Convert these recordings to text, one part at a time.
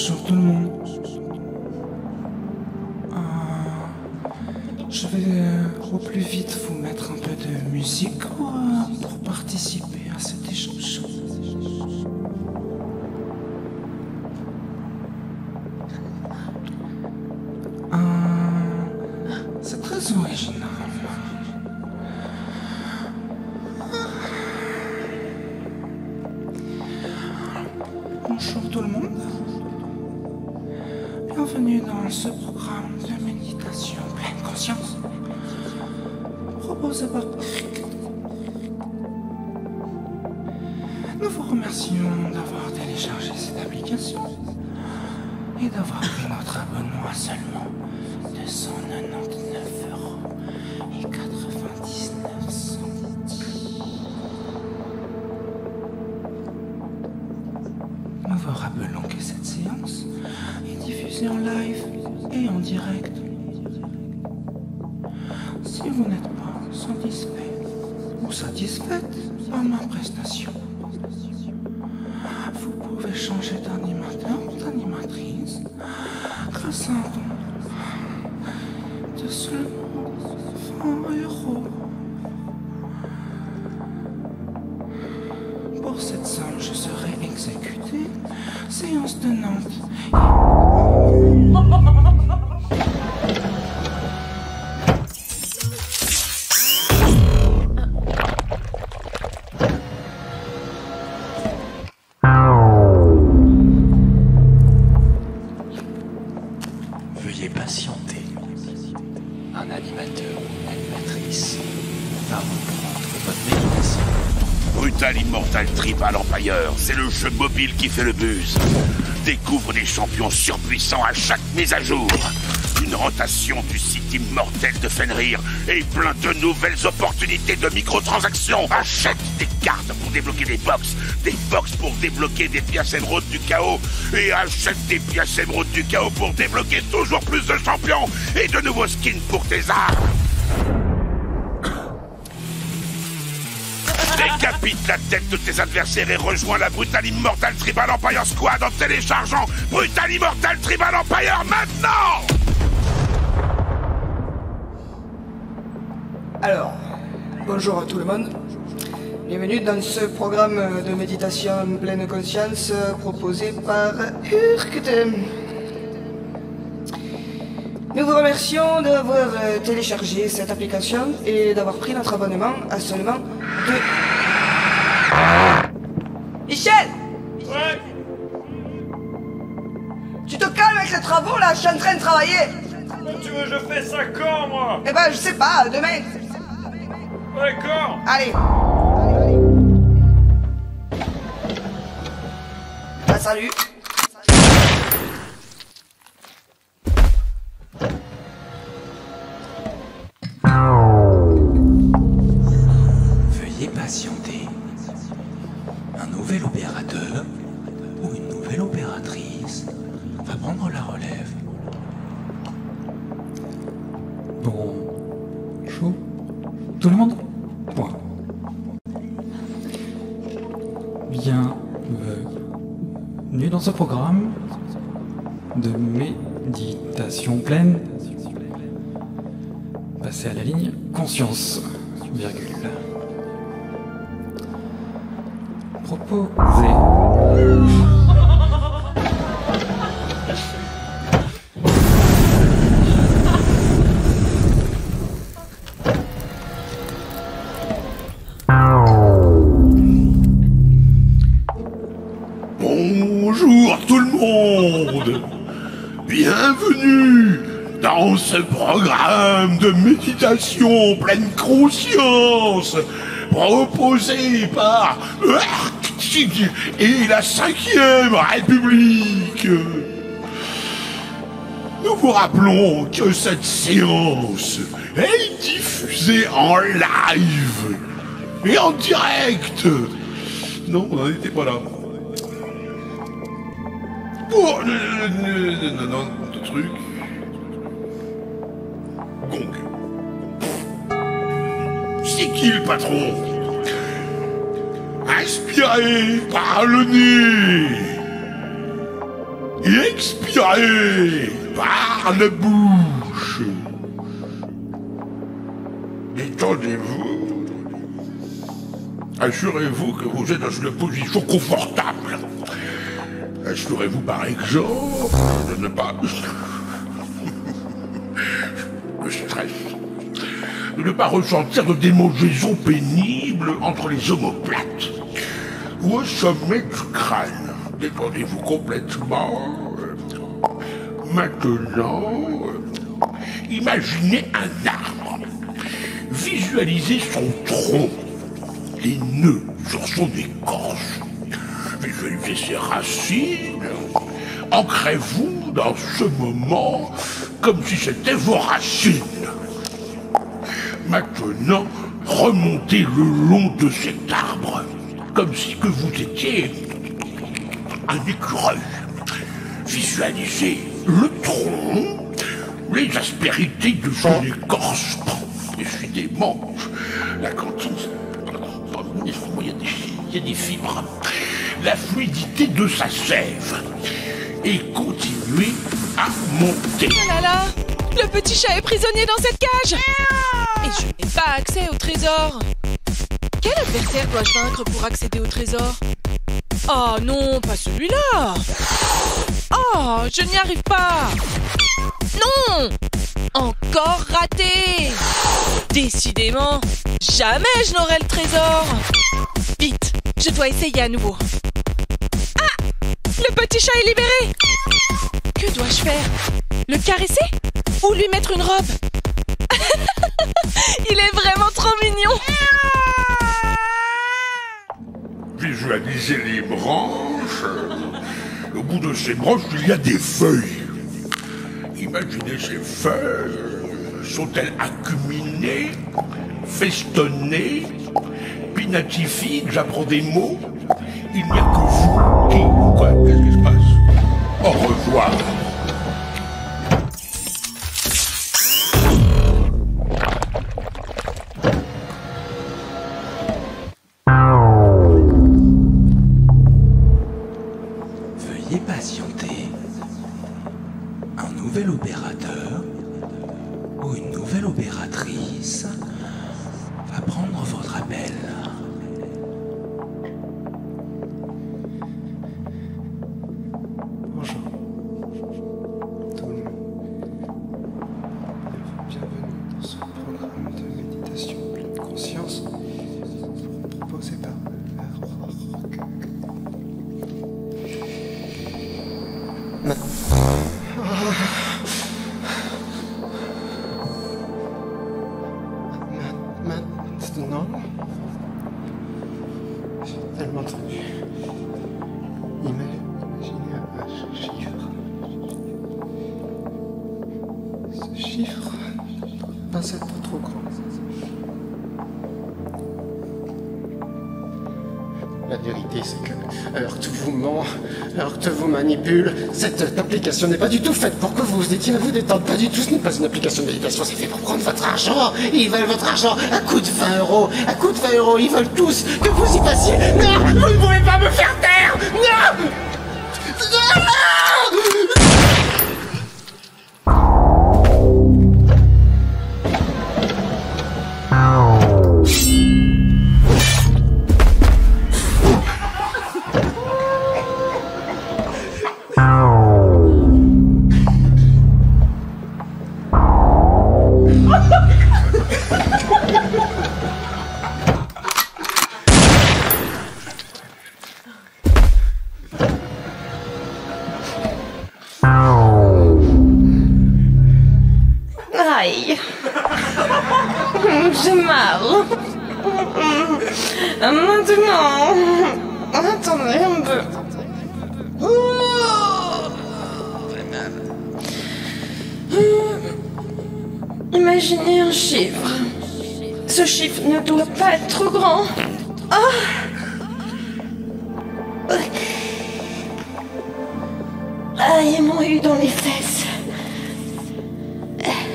Bonjour tout le monde. Je vais au plus vite vous mettre un peu de musique pour participer à cet échange. C'est très original. Bonjour tout le monde. Bienvenue dans ce programme de méditation pleine conscience proposé par Eric. Nous vous remercions d'avoir téléchargé cette application et d'avoir pris notre abonnement à seulement 299,99 €. Nous vous rappelons que cette séance est diffusée en live et en direct. Si vous n'êtes pas satisfait ou satisfaite par ma prestation, vous pouvez changer d'animateur ou d'animatrice grâce à un don de seulement 20 €. Pour cette somme, je serai exécuté. Séance de Nantes. Veuillez patienter. Un animateur ou une animatrice va reprendre votre méditation. Brutal Immortal Tribal Empire, c'est le jeu mobile qui fait le buzz. Découvre des champions surpuissants à chaque mise à jour. Une rotation du site immortel de Fenrir et plein de nouvelles opportunités de microtransactions. Achète des cartes pour débloquer des box pour débloquer des pièces émeraudes du chaos, et achète des pièces émeraudes du chaos pour débloquer toujours plus de champions et de nouveaux skins pour tes armes. Décapite la tête de tes adversaires et rejoins la Brutal Immortal Tribal Empire Squad en téléchargeant Brutal Immortal Tribal Empire maintenant! Alors, bonjour à tout le monde. Bienvenue dans ce programme de méditation pleine conscience proposé par Urkte. Nous vous remercions d'avoir téléchargé cette application et d'avoir pris notre abonnement à seulement 2... Michel! Ouais. Tu te calmes avec les travaux là, je suis en train de travailler. Quand tu veux, je fais ça quand, moi? Eh ben, je sais pas, demain. D'accord. Allez. Bah, salut. Veuillez patienter. Un nouvel opérateur ou une nouvelle opératrice va prendre la relève. Bonjour tout le monde. Bon. Bienvenue dans ce programme de méditation pleine. Passez à la ligne conscience, virgule. Proposé. Bonjour tout le monde. Bienvenue dans ce programme de méditation pleine conscience proposé par et la 5e République. Nous vous rappelons que cette séance est diffusée en live et en direct. Non, on n'était pas là. Oh, non, de truc. Gong. C'est qui le patron? Inspirez par le nez et expirez par la bouche. Détendez-vous. Assurez-vous que vous êtes dans une position confortable. Assurez-vous par exemple de ne pas... le stress. De ne pas ressentir de démangeaisons pénibles entre les omoplates ou au sommet du crâne. Détendez-vous complètement. Maintenant, imaginez un arbre. Visualisez son tronc, les nœuds sur son écorce. Visualisez ses racines. Ancrez-vous dans ce moment comme si c'était vos racines. Maintenant, remontez le long de cet arbre, comme si que vous étiez un écureuil. Visualisez le tronc, les aspérités de son écorce, décidément, la cantine, il y a des fibres, la fluidité de sa sève, et continuez à monter. Oh là là, le petit chat est prisonnier dans cette cage. Et je n'ai pas accès au trésor. Quel adversaire dois-je vaincre pour accéder au trésor? Oh non, pas celui-là. Oh, je n'y arrive pas. Non, encore raté. Décidément, jamais je n'aurai le trésor. Vite, je dois essayer à nouveau. Ah, le petit chat est libéré. Que dois-je faire? Le caresser? Ou lui mettre une robe? Il est vraiment trop mignon. Visualisez les branches. Au bout de ces branches, il y a des feuilles. Imaginez ces feuilles. Sont-elles acuminées, festonnées, pinatifiques? J'apprends des mots. Il n'y a que vous qui... Quoi? Qu'est-ce qui se passe? Au revoir. Veuillez patienter. Un nouvel opérateur ou une nouvelle opératrice va prendre votre appel. Bonjour. Tout le monde. Bienvenue dans ce programme de méditation pleine conscience proposé par Maintenant, j'ai tellement entendu. Imaginez un chiffre. Ce chiffre ne pas être trop grand. La vérité, c'est que Heart vous ment, Heart vous manipule. Cette application n'est pas du tout faite pour que vous étiez à vous détendre. Pas du tout, ce n'est pas une application de méditation, c'est fait pour prendre votre argent. Ils veulent votre argent à coût de 20 €. À coût de 20 €, ils veulent tous que vous y passiez. Non, vous ne pouvez pas me faire taire. Non. Aïe. J'ai mal. Maintenant. Attendez un peu. Imaginez un chiffre. Ce chiffre ne doit pas être trop grand. Ils m'ont eu dans les fesses.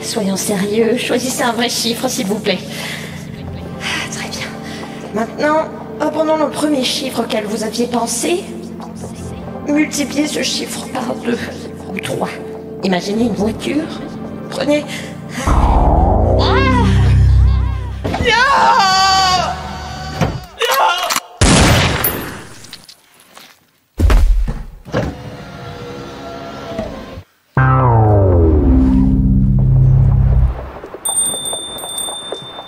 Soyons sérieux, choisissez un vrai chiffre, s'il vous plaît. Très bien. Maintenant, prenons le premier chiffre auquel vous aviez pensé. multipliez ce chiffre par 2 ou 3. Imaginez une voiture. Prenez...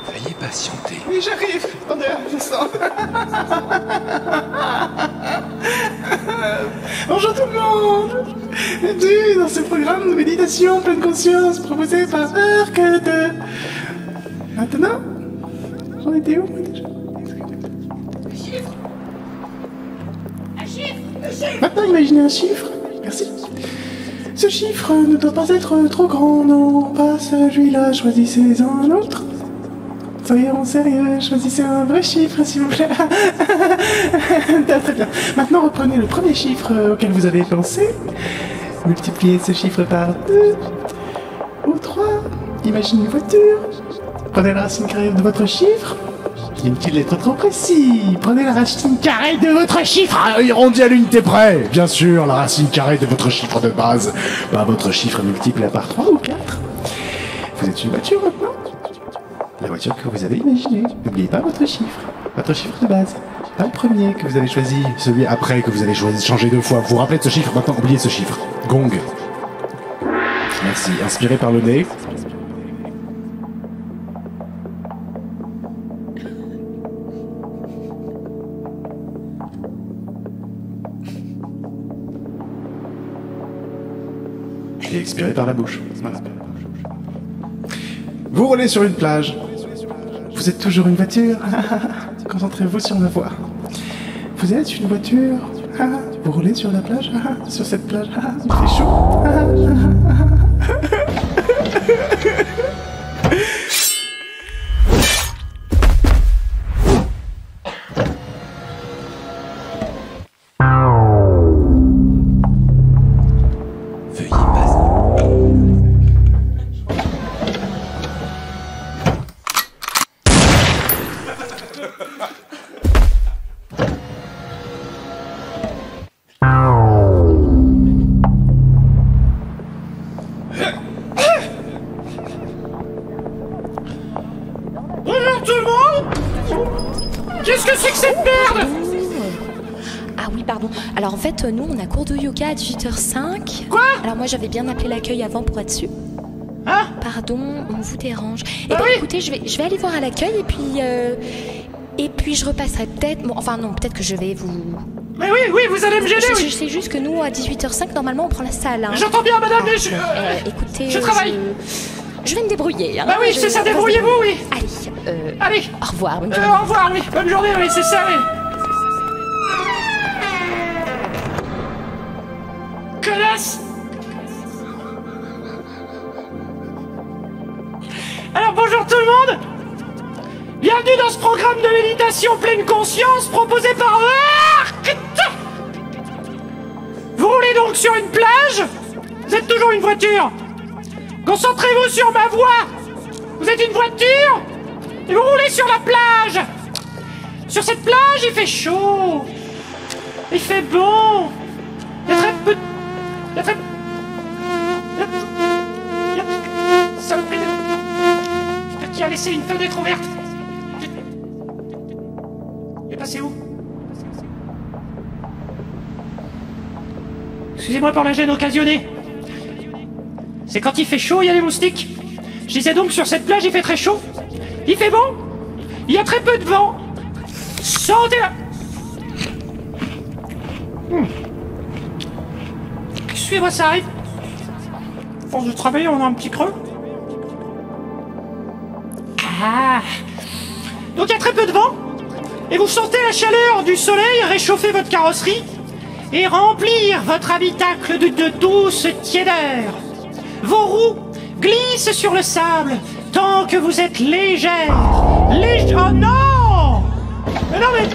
Veuillez patienter. Oui, j'arrive. Attendez, je sens. Bonjour tout le monde. Bienvenue dans ce programme de méditation pleine conscience proposé par Arcade. Maintenant, j'en étais où déjà? Maintenant, imaginez un chiffre. Merci. Ce chiffre ne doit pas être trop grand, non. Pas celui-là, choisissez un autre. Soyons sérieux, choisissez un vrai chiffre, s'il vous plaît. Très bien. Maintenant, reprenez le premier chiffre auquel vous avez pensé. Multipliez ce chiffre par 2 ou 3. Imaginez une voiture. Prenez la racine carrée de votre chiffre. Inutile d'être trop précis. Prenez la racine carrée de votre chiffre. Arrondi à l'unité près. Bien sûr, la racine carrée de votre chiffre de base. Pas votre chiffre multiplié par 3 ou 4. Vous êtes une voiture maintenant. La voiture que vous avez imaginée. N'oubliez pas votre chiffre de base. Pas le premier que vous avez choisi, celui après que vous avez changé 2 fois. Vous vous rappelez de ce chiffre, maintenant oubliez ce chiffre. Gong. Merci. Inspirez par le nez. Et expirez par la bouche. Voilà. Vous roulez sur une plage. Vous êtes toujours une voiture. Concentrez-vous sur la voie. Vous êtes une voiture. Vous roulez sur la plage. Sur cette plage. Il fait chaud. Veuillez patienter. Bonjour tout le monde. Qu'est-ce que c'est que cette merde? Ah oui, pardon. Alors en fait, nous, on a cours de yoga à 18h05. Quoi? Alors moi, j'avais bien appelé l'accueil avant pour être sûr. Hein? Pardon, on vous dérange. Eh ben oui. écoutez, je vais aller voir à l'accueil et puis je repasserai peut-être... Bon, enfin non, peut-être que je vais vous... Mais oui, vous allez me gêner, Je oui. sais juste que nous, à 18h05, normalement, on prend la salle. Hein. J'entends bien, madame, mais je... Écoutez... je travaille. Je vais me débrouiller. Hein. Bah oui, c'est ça, débrouillez-vous, oui. Allez, Allez. au revoir. Bonne Au journée. revoir, oui. Bonne journée, oui, c'est ça, oui. Connasse. Alors bonjour tout le monde. Bienvenue dans ce programme de méditation pleine conscience proposé par Arc. Vous roulez donc sur une plage. Vous êtes toujours une voiture. Concentrez-vous sur ma voix. Vous êtes une voiture et vous roulez sur la plage. Sur cette plage, il fait chaud. Il fait bon. Il y a très peu... Il y a très... Saloperie de... Putain, qui a laissé une fenêtre ouverte? Il est passé où? Excusez-moi pour la gêne occasionnée. C'est quand il fait chaud, il y a des moustiques. Je disais donc, sur cette plage, il fait très chaud. Il fait bon. Il y a très peu de vent. Sentez-la. Excusez-moi, ça arrive. Force de travailler, on a un petit creux. Ah. Donc il y a très peu de vent. Et vous sentez la chaleur du soleil réchauffer votre carrosserie et remplir votre habitacle de douce tiédeur. Vos roues glissent sur le sable tant que vous êtes légère. Oh non! Mais non, mais...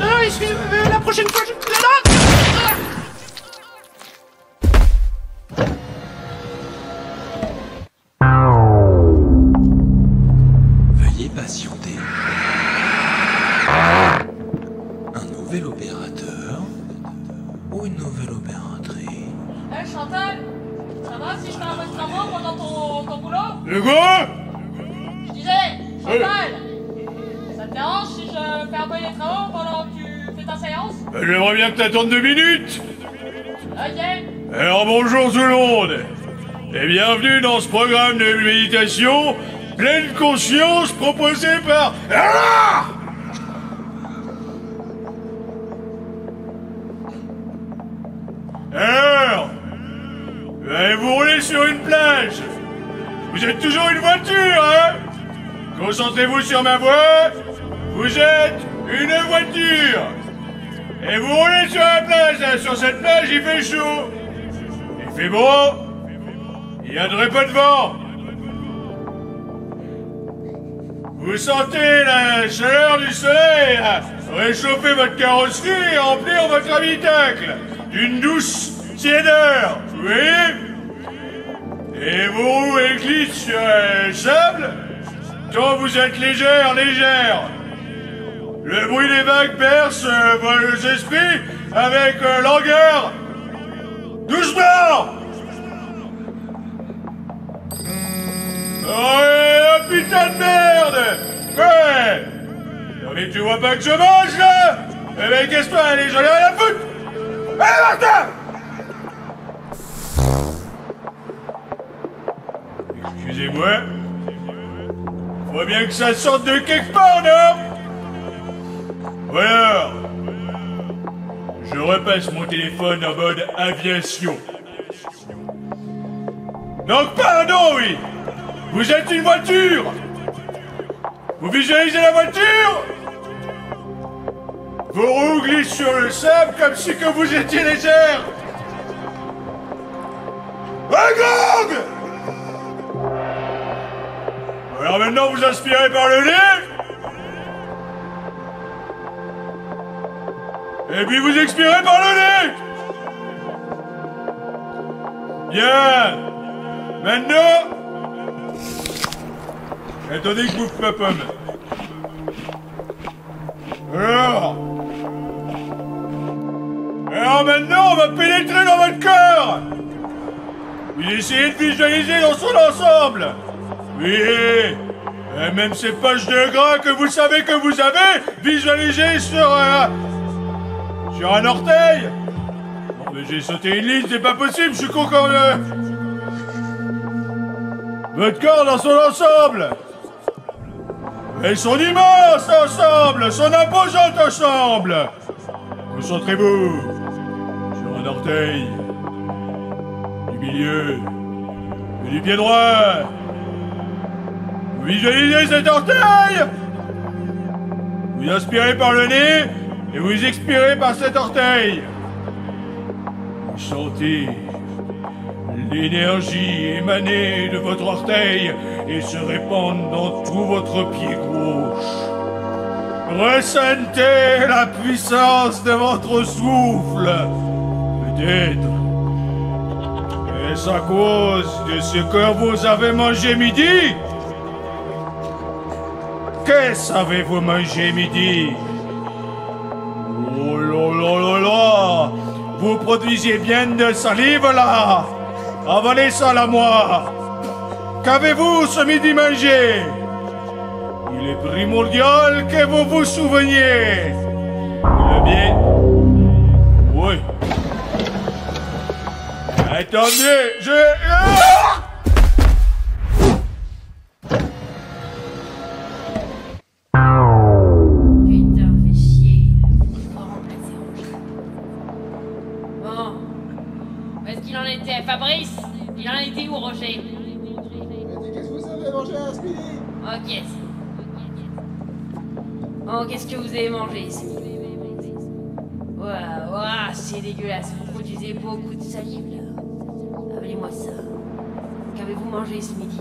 Non, excusez-moi, la prochaine fois, Non! Veuillez patienter. Un nouvel opérateur ou ou une nouvelle opératrice? Eh Chantal, ça va si je fais un peu de travaux pendant ton boulot? Le quoi? Je disais, Chantal, ça te dérange si je fais un peu les travaux pendant que tu fais ta séance? J'aimerais bien que t'attendes 2 minutes. Ok. Alors bonjour tout le monde. Et bienvenue dans ce programme de méditation pleine conscience proposé par... Ah! Alors, vous allez vous rouler sur une plage. Vous êtes toujours une voiture, hein? Concentrez-vous sur ma voix. Vous êtes une voiture. Et vous roulez sur la plage, hein. Sur cette plage, il fait chaud. Il fait beau. Il y a très peu de vent. Vous sentez la chaleur du soleil, là, réchauffer votre carrosserie et remplir votre habitacle d'une douce tiédeur, vous voyez? Et vos roues elles glissent sur le sable, tant vous êtes légère. Le bruit des vagues perce vos esprits avec langueur. Doucement! Oh, putain de merde! Ouais! Non mais tu vois pas que je mange, là? Eh ben, casse-toi, allez, j'en ai rien à foutre! Allez, Martin! Excusez-moi. Faut bien que ça sorte de quelque part, non? Voilà. Je repasse mon téléphone en mode aviation. Donc, pardon, oui! Vous êtes une voiture! Vous visualisez la voiture? Vos roues glissent sur le sable comme si que vous étiez légère! Un gang! Alors maintenant vous inspirez par le nez. Et puis vous expirez par le nez. Bien. Maintenant... Attendez que je bouffe ma pomme. Alors maintenant, on va pénétrer dans votre corps. Vous essayez de visualiser dans son ensemble. Oui. Et même ces poches de gras que vous savez que vous avez, visualisez sur un orteil. Non mais j'ai sauté une ligne, c'est pas possible, je suis con comme... Votre corps dans son ensemble. Elles sont immenses ensemble, son imposante ensemble. Concentrez-vous sur un orteil, du milieu et du pied droit. Vous visualisez cet orteil. Vous inspirez par le nez et vous expirez par cet orteil. Vous sentez l'énergie émanée de votre orteil et se répandre dans tout votre pied gauche. Ressentez la puissance de votre souffle. Peut-être est-ce à cause de ce que vous avez mangé midi? Qu'est-ce avez-vous mangé midi? Oh là là là là! Vous produisez bien de salive là! Avalez ça là, moi! Qu'avez-vous ce midi mangé? Il est primordial que vous vous souveniez! Le bien? Oui. Attendez, Putain, fais chier. Faut remplacer Roger. Bon. Où est-ce qu'il en était, Fabrice? Il en était où, Roger? Qu'est-ce que vous avez mangé à ce midi? Ok. Oh, qu'est-ce que vous avez mangé ce midi? Ouah, c'est dégueulasse. Vous produisez beaucoup de salive, là. Avalez-moi ça. Qu'avez-vous mangé ce midi?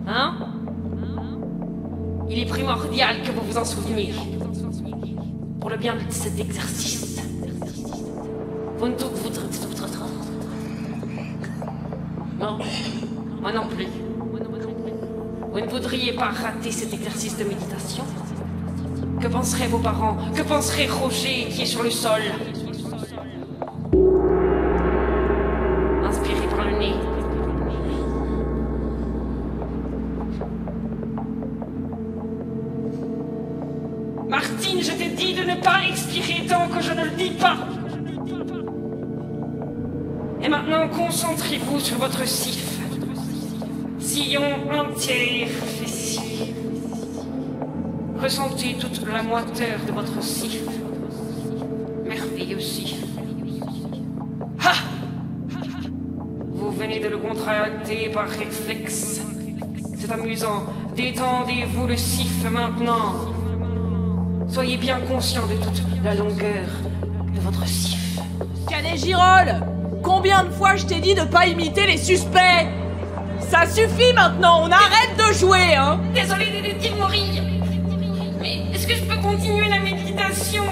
Hein? Il est primordial que vous vous en souveniez. Pour le bien de cet exercice. Vous ne Non, moi non plus. Vous ne voudriez pas rater cet exercice de méditation? Que penseraient vos parents? Que penserait Roger qui est sur le sol? respirez tant que je ne le dis pas. Et maintenant, concentrez-vous sur votre sif. Sillon entier fléci. Ressentez toute la moiteur de votre sif. Merveilleux sif. Ha! Vous venez de le contracter par réflexe. C'est amusant. Détendez-vous le sif maintenant. Soyez bien conscient de toute la longueur de votre sif. Canet Girol, combien de fois je t'ai dit de pas imiter les suspects? Ça suffit maintenant, on arrête de jouer, hein. Désolé, détective Mori. Mais est-ce que je peux continuer la méditation?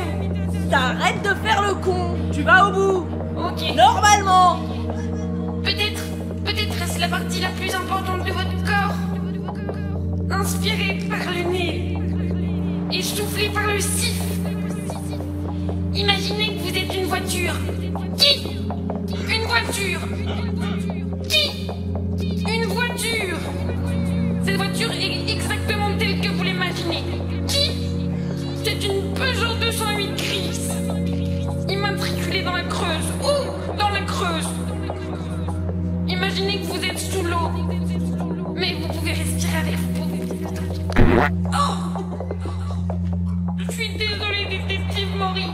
T'arrêtes de faire le con, tu vas au bout. Ok. Normalement. Peut-être est-ce la partie la plus importante de votre corps. Inspirez par le nez et soufflez par le sif. Imaginez que vous êtes une voiture. Qui? Une voiture. Qui? Une voiture. Cette voiture est exactement telle que vous l'imaginez. Qui? C'est une Peugeot 208 grise, immatriculée dans la Creuse. Où? Dans la Creuse. Imaginez que vous êtes sous l'eau, mais vous pouvez respirer avec vous. Oh! Je suis désolée, détective Mori.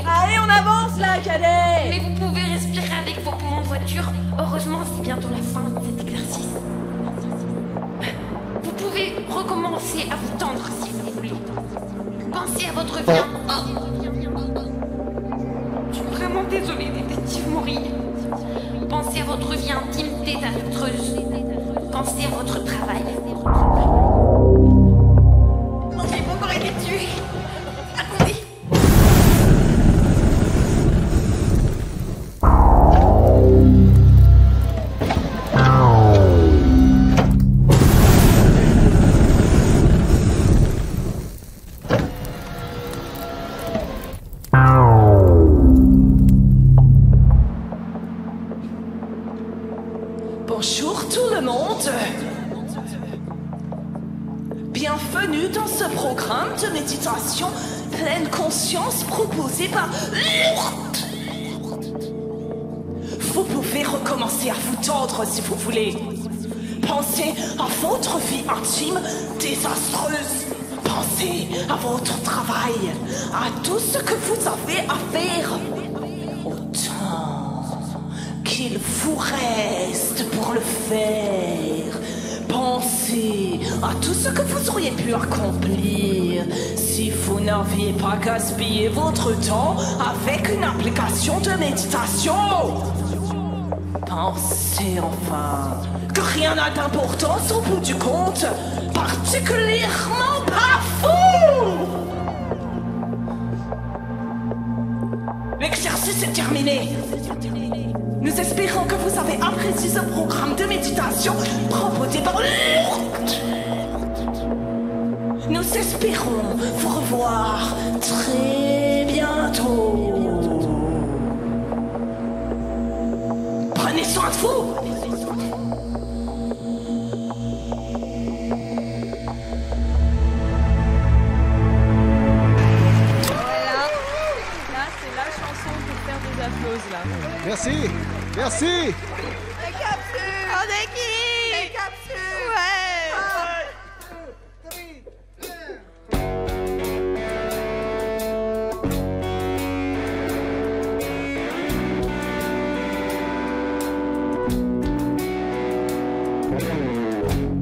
Allez, on avance là, Cadet. Mais vous pouvez respirer avec vos poumons de voiture. Heureusement, c'est bientôt la fin de cet exercice. Vous pouvez recommencer à vous tendre si vous voulez. Pensez à votre vie. Je suis vraiment désolée, détective Mori. Pensez à votre vie intime désastreuse. Pensez à votre travail. Non, j'ai pas encore été tué. Attendez. Bonjour tout le monde. Bienvenue dans ce programme de méditation pleine conscience proposé par... Vous pouvez recommencer à vous tendre si vous voulez. Pensez à votre vie intime désastreuse. Pensez à votre travail, à tout ce que vous avez à faire. Autant qu'il vous reste pour le faire. Pensez à tout ce que vous auriez pu accomplir si vous n'aviez pas gaspillé votre temps avec une application de méditation. Pensez enfin que rien n'a d'importance au bout du compte, particulièrement pas vous. L'exercice est terminé. Nous espérons que vous avez apprécié ce programme de méditation proposé par... Nous espérons vous revoir très bientôt. Prenez soin de vous. Merci, merci. Les capsules. On est qui? Les capsules. Ouais.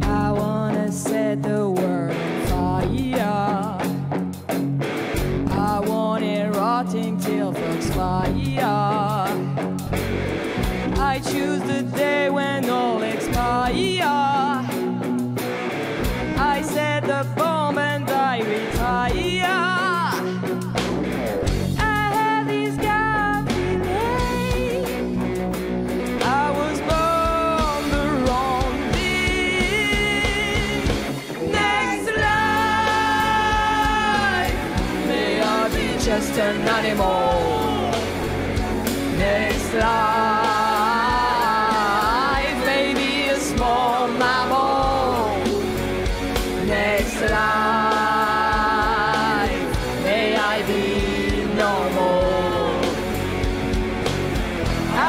I wanna set the world on fire. I want it rotting till Volksfire. I choose the day when all expire. I set the bomb and I retire. I have this God feeling. I was born the wrong day. Next life, may I be just an animal. Next life, maybe a small mammal. Next life. I be normal?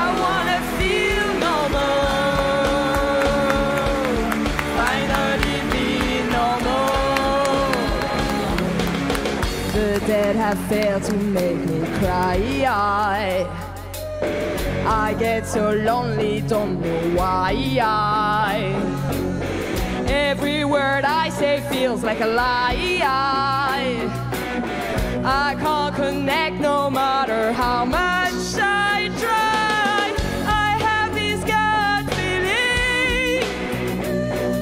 I wanna feel normal. Finally be normal. The dead have failed to make me cry. I get so lonely, don't know why. Every word I say feels like a lie. I can't connect no matter how much I try. I have this gut feeling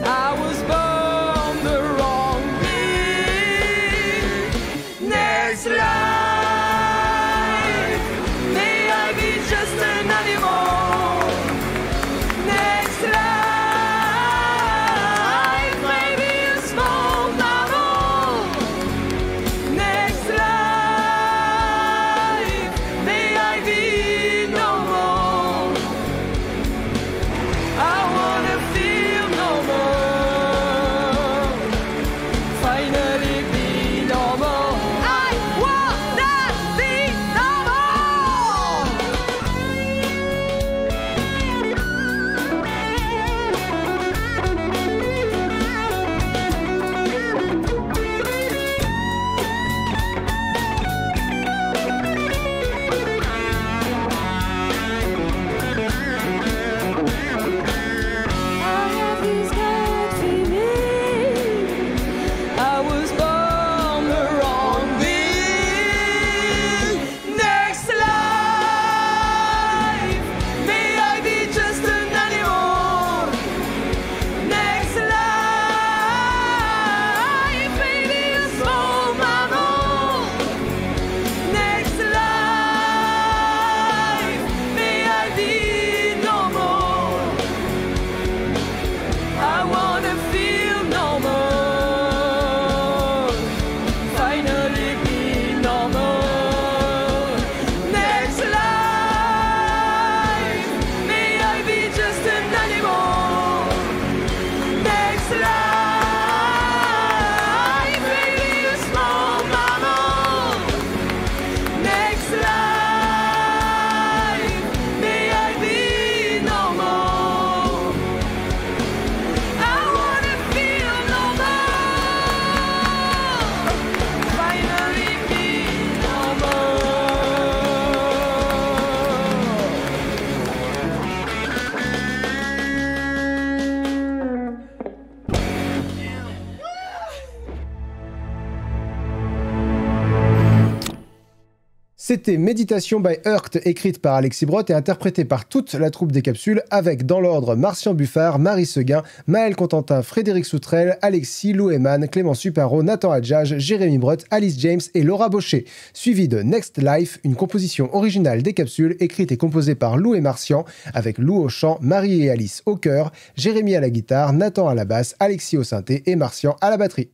I was born the wrong way. Next life, may I be just an animal. Next life, maybe a small mammal. Next life, may I be normal. I wanna feel normal. Finally be normal. I wanna be I was born the wrong way. Next life, may I be just an animal. Next life, maybe a small mammal. Next life, may I be normal. I wanna feel normal. Finally be normal. Next life, may I be just an animal. Next life, maybe a small mammal. Next life, may I be normal. I wanna feel normal. Finally be normal. C'était Méditation by Heart, écrite par Alexis Brott et interprétée par toute la troupe des Capsules, avec dans l'ordre Martian Buffard, Marie Seguin, Maël Contentin, Frédéric Soutrel, Alexis, Lou Eman, Clément Suparo, Nathan Adjage, Jérémy Brott, Alice James et Laura Baucher, suivi de Next Life, une composition originale des Capsules, écrite et composée par Lou et Martian, avec Lou au chant, Marie et Alice au chœur, Jérémy à la guitare, Nathan à la basse, Alexis au synthé et Martian à la batterie.